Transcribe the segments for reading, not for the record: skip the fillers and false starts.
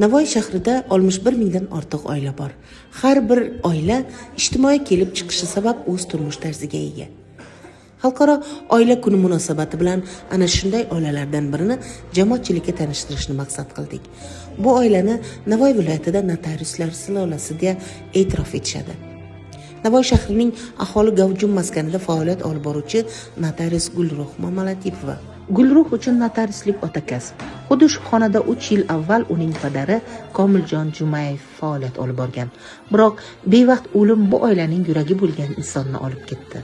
Navoiy shahrida 61 mingdan ortiq oila bor. Har bir oila ijtimoiy kelib chiqishi sabab o'z turmush tarziga ega. Xalqaro oila kuni munosabati bilan ana shunday oilalardan birini jamoatchilikka tanishtirishni maqsad qildik. Bu oilani Navoiy viloyatida notariuslar sulolasi deya e'tirof etishadi. Navoiy shahrining aholi gavjum maskanida faoliyat olib boruvchi notarius Gulruh Mamalatipova. Gulruh uchun notariuslik ota kasb. Xuddi shu xonada 3 yil avval uning padari Komiljon Jumayev faoliyat olib borgan. Biroq bevaqt o'lim bu oilaning yuragi bo'lgan insonni olib ketdi.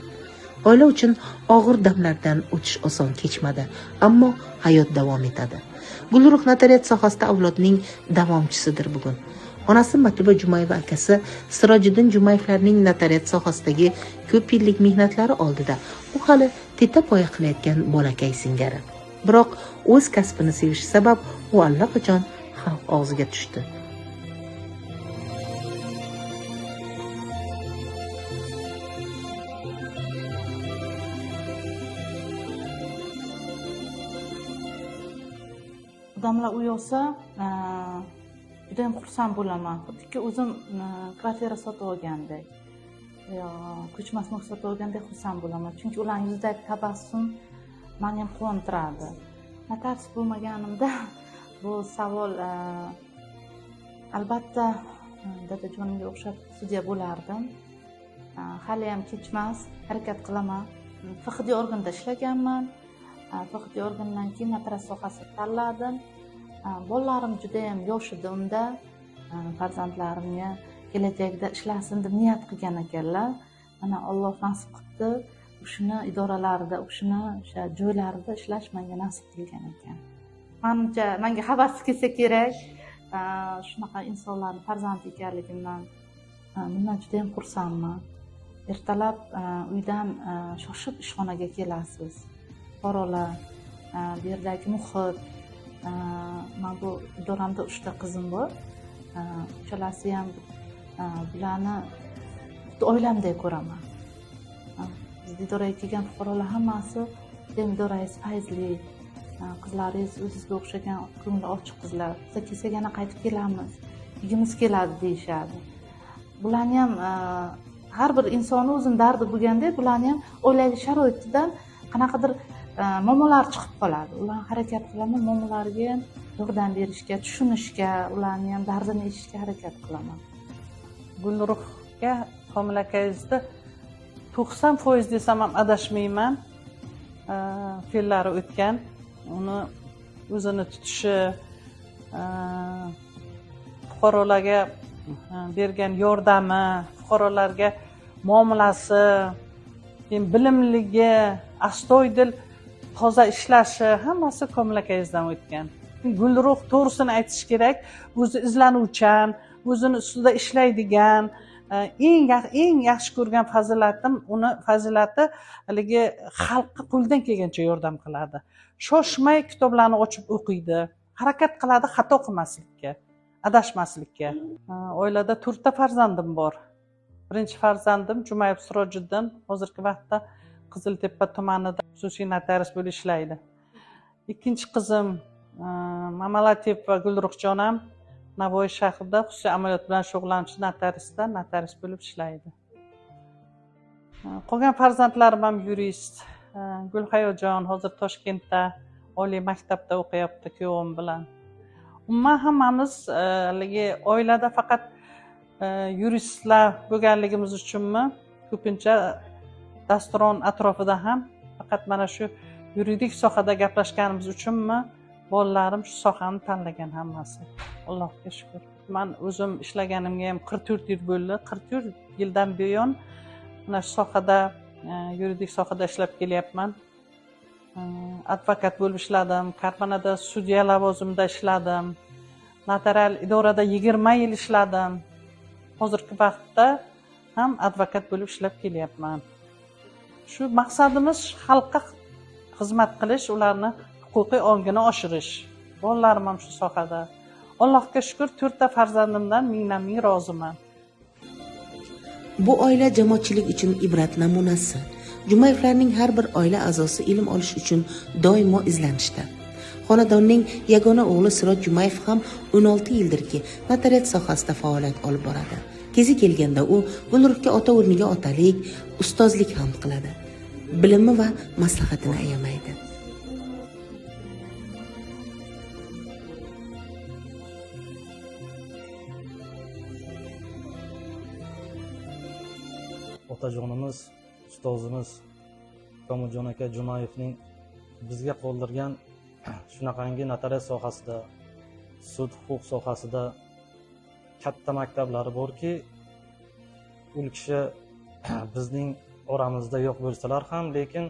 Oila uchun og'ir damlardan o'tish oson kechmadi, ammo hayot davom etadi. Gulruh notariat sohasida avlodning davomchisidir bugun. Onasi Matluba Jumayeva akasi Sirojiddin Jumayevlarning notariat sohasidagi ko'p yillik mehnatlari oldida u hali teta-poya qilayotgan bolakay singari. Biroq o'z kasbini sevishi sabab u allaqachon xalq og'ziga tushdi. Odamlar uyalsa, juda ham xursand bo'laman. Xuddiki o'zim kvartira sotib olgandek, ko'chmas mulk sotib olgandek xursand bo'laman. Chunki ularning yuzidagi tabassum meni ham quvontiradi. Notarius bo'lmaganimda bu savol albatta dadajonimga o'xshab sudya bo'lardim. Hali ham kechmas, harakat qilaman. Fiqhiy organda ishlaganman. Fiqhiy organdan keyin notariat sohasini tanladim. Bolalarim juda ham yosh edi unda. Farzandlarimga kelajakda ishlasin deb niyat qilgan ekanlar. Mana Alloh nasib qildi. O'shini idoralarida, o'shini o'sha joylarida ishlash menga nasib qilgan ekan. Menimcha menga havas kelsa kerak. Shunaqa insonlarning farzandi ekanligimdan bundan juda ham xursandman. Ertalab uydan shoshib ishxonaga kelasiz. Fuqarolar, bu yerdagi muhit, men bu idoramda 3 ta qizim bor. Uchalasi ham bularni oilamdek ko'raman. Biz idoraga kelgan fuqarolar hammasi idorangiz fayzli, qizlaringiz o'zingizga o'xshagan ko'ngli ochiq qizlar. Biz kelsak yana qaytib kelamiz, uyimiz keladi deyishadi. Bularni ham har bir insonni o'zining dardi bo'lganda, bularni ham oilaviy sharoitidan qanaqadir momolar chiqib qoladi. Ular harakat qilaman, momolarga yordam berishga, tushunishga, ularning ham dardini eshitishga harakat qilaman. Gulruhga homilakayizda 90% desam ham adashmayman. Fe'llari o'tgan, uni o'zini tutishi, fuqarolarga bergan yordami, fuqarolarga muomalasi, bilimligi, astoydil toza ishlashi hammasi homilakayizdan o'tgan. Gulruh to'g'risini aytish kerak, o'zi izlanuvchan, o'zini ustida ishlaydigan, eng yaxshi ko'rgan fazilatim, uni fazilati haligi xalqqa qo'ldan kelgancha yordam qiladi. Shoshmay kitoblarni ochib o'qiydi, harakat qiladi xato qilmaslikka, adashmaslikka. Oilada 4 ta farzandim bor. Birinchi farzandim Jumayev Sirojiddin, hozirgi vaqtda Qiziltepa tumanida xususiy notarius bo'lib ishlaydi. Ikkinchi qizim Mamalatipova Gulruhjonam Navoiy shahrida xususiy amaliyot bilan shug'ullanuvchi notarius bo'lib ishlaydi. Qolgan farzandlarim ham yurist. Gulhayojon hozir Toshkentda oliy maktabda o'qiyapti kuyovim bilan. Umuman hammamiz oilada faqat yuristlar bo'lganligimiz uchunmi, ko'pincha dasturxon atrofida ham faqat mana shu yuridik sohada gaplashganimiz uchunmi, bolalarim shu sohani tanlagan hammasi. Allohga shukr. Men o'zim ishlaganimga ham 44 yil bo'ldi. 44 yildan buyon mana shu sohada, yuridik sohada ishlab kelyapman. Advokat bo'lib ishladim, korxonada sudya lavozimida ishladim. Notarial idorada 20 yil ishladim. Hozirgi vaqtda ham advokat bo'lib ishlab kelyapman. Shu maqsadimiz xalqqa xizmat qilish, ularni huquqiy ongini oshirish. Bolalarim ham shu sohada. Allohga shukr, 4 ta farzandimdan ming roziman. Bu oila jamoatchilik uchun ibrat namunasi. Jumayevlarning har bir oila a'zosi ilm olish uchun doimo izlanishda. Xonadonning yagona o'g'li Siroj Jumayev ham 16 yildirki notariat sohasida faoliyat olib boradi. Kezi kelganda u Gulruhga ota o'rniga otalik, ustozlik ham qiladi. Bilimi va maslahatini ayamaydi. Otajonimiz, ustozimiz Komiljon aka Jumayevning bizga qoldirgan shunaqangi notariat sohasida, sud huquq sohasida katta maktablari borki, u kishi bizning oramizda yo'q bo'lsalar ham, lekin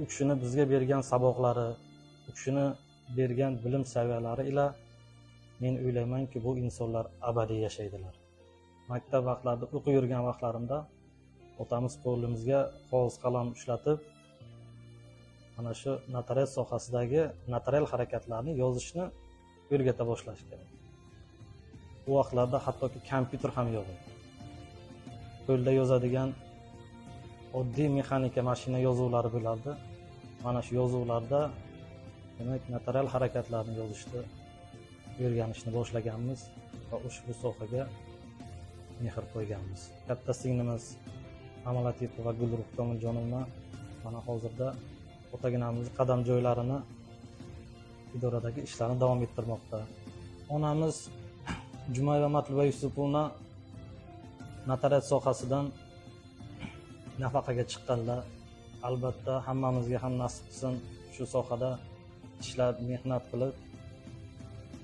u kishini bizga bergan saboqlari, u kishini bergan bilim saviyalari ila men o'ylaymanki, bu insonlar abadiy yashaydilar. Maktab vaqtlarida o'qib yurgan vaqtlarimda otamiz qo'limizga qog'oz qalam ushlatib, mana shu notariat sohasidagi notarial harakatlarni yozishni o'rgata boshlashdi. Bu vaqtlarda hattoki kompyuter ham yo'q edi. Qo'lda yozadigan oddiy mexanika mashina yozuvlari bo'lardi. Mana shu yozuvlarda demak notarial harakatlarni yozishni o'rganishni boshlaganmiz va ushbu sohaga mehr qo'yganmiz. Katta singlimiz Amalatipova Gulruh Komiljonovna mana hozirda otaginamiz qadam joylarini idoradagi ishlarni davom ettirmoqda. Onamiz Jumayeva Matluba Yusupovna notariat sohasidan nafaqaga chiqqanlar. Albatta hammamizga ham nasib qilsin shu sohada ishlab, mehnat qilib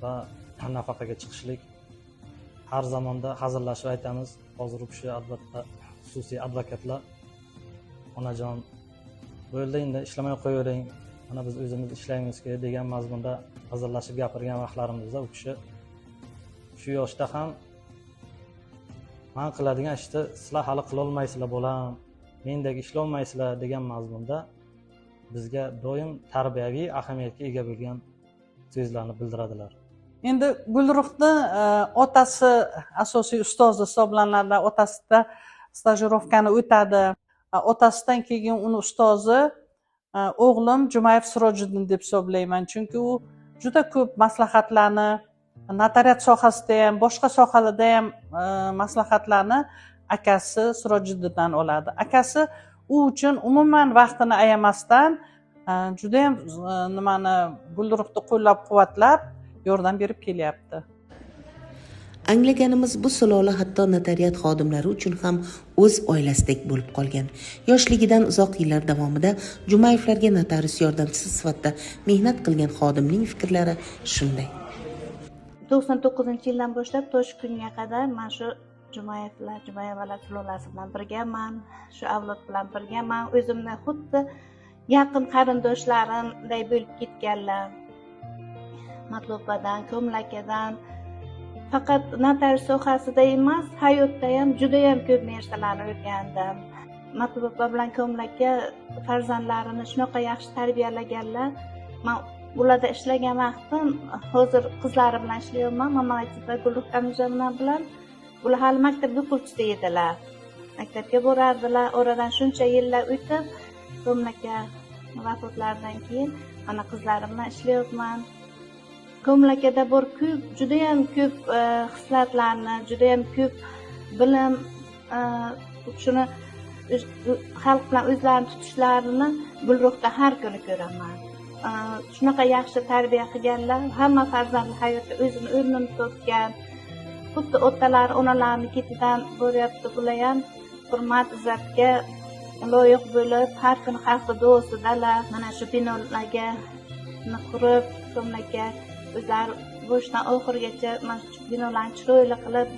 va nafaqaga chiqishlik. Har zamonda hazillashib aytamiz. Hozir u kishi albatta xususiy advokatlar. Onajon, bo'ldi endi ishlamay qo'yavering. Mana biz o'zimiz ishlaymiz-ku degan mazmunda hazillashib gapirgan vaqtlarimizda u kishi shu yoshda ham men qiladigan ishni sizlar hali qila olmaysizlar bolam, mendek ishlay olmaysizlar degan mazmunda bizga doim tarbiyaviy ahamiyatga ega bo'lgan so'zlarni bildiradilar. Endi Gulruhni otasi asosiy ustozi hisoblanadi. Otasida stajirovkani o'tadi. Otasidan keyin uni ustozi o'g'lim Jumayev Sirojiddin deb hisoblayman. Chunki u juda ko'p maslahatlarni notariat sohasida ham, boshqa sohalarda ham maslahatlarni akasi Sirojiddindan oladi. Akasi u uchun umuman vaqtini ayamasdan juda ham Gulruhni qo'llab-quvvatlab yordam berib kelyapti. Anglaganimiz bu sulola hatto notariat xodimlari uchun ham o'z oilasidek bo'lib qolgan. Yoshligidan uzoq yillar davomida Jumayevlarga notarius yordamchisi sifatida mehnat qilgan xodimning fikrlari shunday. 99-yildan boshlab tosh kunga qadar men shu Jumayevalar sulolasi bilan birgaman, shu avlod bilan birgaman. O'zimni xuddi yaqin qarindoshlarimday bo'lib ketganlar. Matlubadan, Ko'mlakadan faqat notarius sohasida emas, hayotda ham juda ham ko'p narsalarni o'rgandim. Matluba bilan Ko'mlaka farzandlarini shunaqa yaxshi tarbiyalaganlar. Men ularda ishlagan vaqtim, hozir qizlari bilan ishlayapman. Mamalatifa Gulruh Komiljonova bilan ular hali maktabga o'quvchisi edilar. Maktabga borardilar. Oradan shuncha yillar o'tib, Ko'mlaka vafotlaridan keyin mana qizlarim bilan ishlayapman. Ko'mlakada bor ko'p, juda ham ko'p xislatlarni, juda ham ko'p bilim, shuni xalq bilan o'zlarini tutishlarini Gulruhda har kuni ko'raman. Shunaqa yaxshi tarbiya qilganlar, hamma farzandlar hayotda o'zini o'rnini topgan. Xuddi otalar, onalarni ketidan boryapti, bular ham hurmat, izzatga loyiq bo'lib, har kuni xalqqa duosidalar. Mana shu binolarga qurib, Ko'mlaka o'zlari boshidan oxirigacha mana shu binolarni chiroyli qilib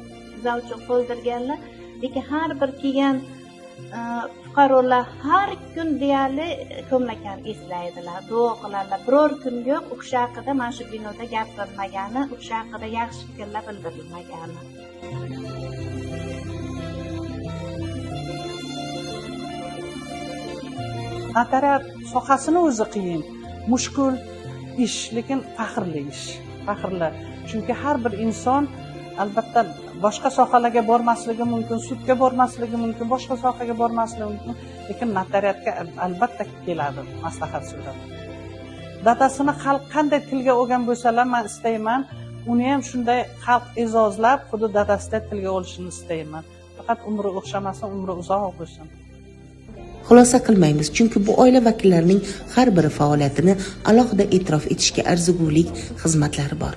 zavjga qoldirganlar. Lekin har bir kelgan fuqarolar har kun deyarli Ko'mlakani eslaydilar, duo qiladilar. Biror kun yo'q u kishi haqida mana shu binoda gapirilmagani, u kishi haqida yaxshi fikrlar bildirilmagani. Notariat sohasini o'zi qiyin, mushkul ish, lekin faxrli ish. Faxrli. Chunki har bir inson albatta boshqa sohalarga bormasligi mumkin, sudga bormasligi mumkin, boshqa sohaga bormasligi mumkin, lekin notariatga albatta keladi maslahat so'rab. dadasini xalq qanday tilga olgan bo'lsalar, men istayman uni ham shunday xalq e'zozlab, xuddi dadasida tilga olishini istayman. Faqat umri o'xshamasin, umri uzoq bo'lsin. Xulosa qilmaymiz, chunki bu oila vakillarining har biri faoliyatini alohida e'tirof etishga arzigulik xizmatlari bor.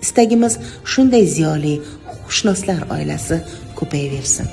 Istagimiz shunday ziyoli huquqshunoslar oilasi ko'payaversin.